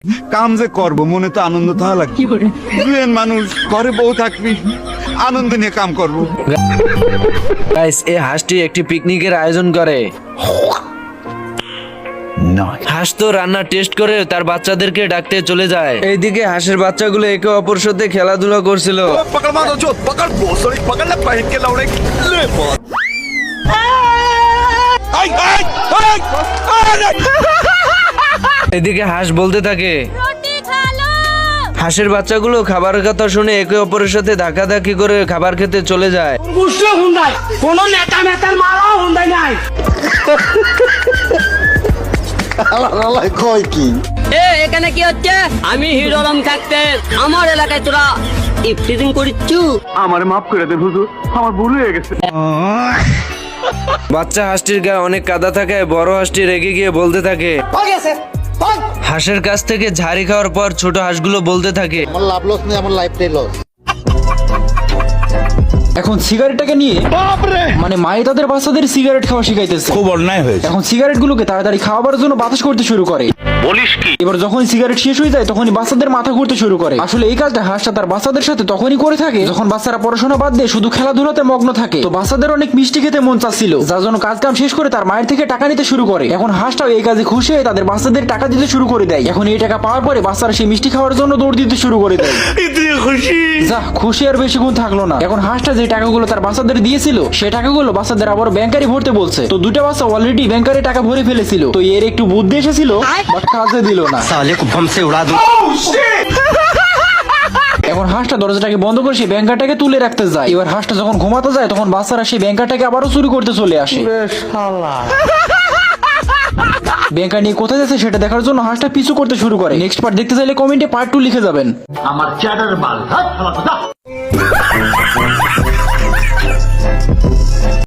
কাম যে করব মনে তো আনন্দ থাকা লাগবে। দুজন মানুষ ঘরে বউ থাকবি, আনন্দ নিয়ে কাম করব। গাইস, এই হাঁসটি একটি পিকনিকের আয়োজন করে। হাঁস তো রান্না টেস্ট করে তার বাচ্চাদেরকে ডাকতে চলে যায়। এইদিকে হাঁসের বাচ্চাগুলো একে অপর সাথে খেলাধুলা করছিল। এদিকে হাঁস বলতে থাকে, হাঁসের বাচ্চাগুলো খাবারের কথা শুনে একে অপরের সাথে ধাক্কাধাক্কি করে খাবার খেতে চলে যায়। কোনো নেতা মেতার মারাও হুন্দাই নাই। এখানে কি হচ্ছে? আমি হিরোরাম থাকতে আমার এলাকায় তোরা ইফতিজিং করিচ্ছু। আমারে মাফ করে দেন হুজুর, আমার ভুল হয়ে গেছে। বাচ্চা হাঁসটির গায়ে অনেক কাদা থাকায় বড় হাঁসটি রেগে গিয়ে বলতে থাকে। হাঁসের কাছ থেকে ঝাড়ি খাওয়ার পর ছোট হাঁসগুলো বলতে থাকে, আমার লাভ লস নেই, আমার লাইফটাই লস। এখন সিগারেটটাকে নিয়ে মানে মায়ে তাদের বাচ্চাদের সিগারেট খাওয়া শিখাইতেছে। খুব অন্যায় হয়েছে। এখন সিগারেট গুলোকে তাড়াতাড়ি খাওয়াবার জন্য বাতাস করতে শুরু করে। বলিস কি? এবার যখন সিগারেট শেষ হয়ে যায় তখনই বাচ্চাদের মাথা ঘুরতে শুরু করে। আসলে এই কাজটা হাঁসটা তার বাচ্চাদের সাথে তখনই করে থাকে যখন বাচ্চারা পড়াশোনা বাদ দিয়ে শুধু খেলাধুলাতে মগ্ন থাকে। তো বাচ্চাদের অনেক মিষ্টি খেতে মন চাচ্ছিল, যার জন্য কাজ কাম শেষ করে তার মায়ের থেকে টাকা নিতে শুরু করে। এখন হাঁসটাও এই কাজে খুশি হয়ে তাদের বাচ্চাদের টাকা দিতে শুরু করে দেয়। এখন এই টাকা পাওয়ার পরে বাচ্চারা সেই মিষ্টি খাওয়ার জন্য দৌড় দিতে শুরু করে দেয়। যা খুশি আর বেশিক্ষণ থাকলো না। এখন হাঁসটা যে টাকাগুলো তার বাচ্চাদের দিয়েছিল সেই টাকাগুলো বাচ্চাদের আবার ব্যাংকারে ভরতে বলছে। তো দুটা বাচ্চা অলরেডি ব্যাংকারে টাকা ভরে ফেলেছিল। তো এর একটু বুদ্ধি এসেছিল, বাট কাজে দিল না। এখন হাঁসটা দরজাটাকে বন্ধ করে সেই ব্যাংকারটাকে তুলে রাখতে যায়। এবার হাঁসটা যখন ঘুমাতে যায় তখন বাচ্চারা সেই ব্যাংকারটাকে আবারও চুরি করতে চলে আসে। ব্যাংকার নিয়ে কোথায় যাচ্ছে সেটা দেখার জন্য হাঁসটা পিছু করতে শুরু করে। নেক্সট পার্ট দেখতে চাইলে কমেন্টে পার্ট 2 লিখে যাবেন। আমার চ্যাটার মাল।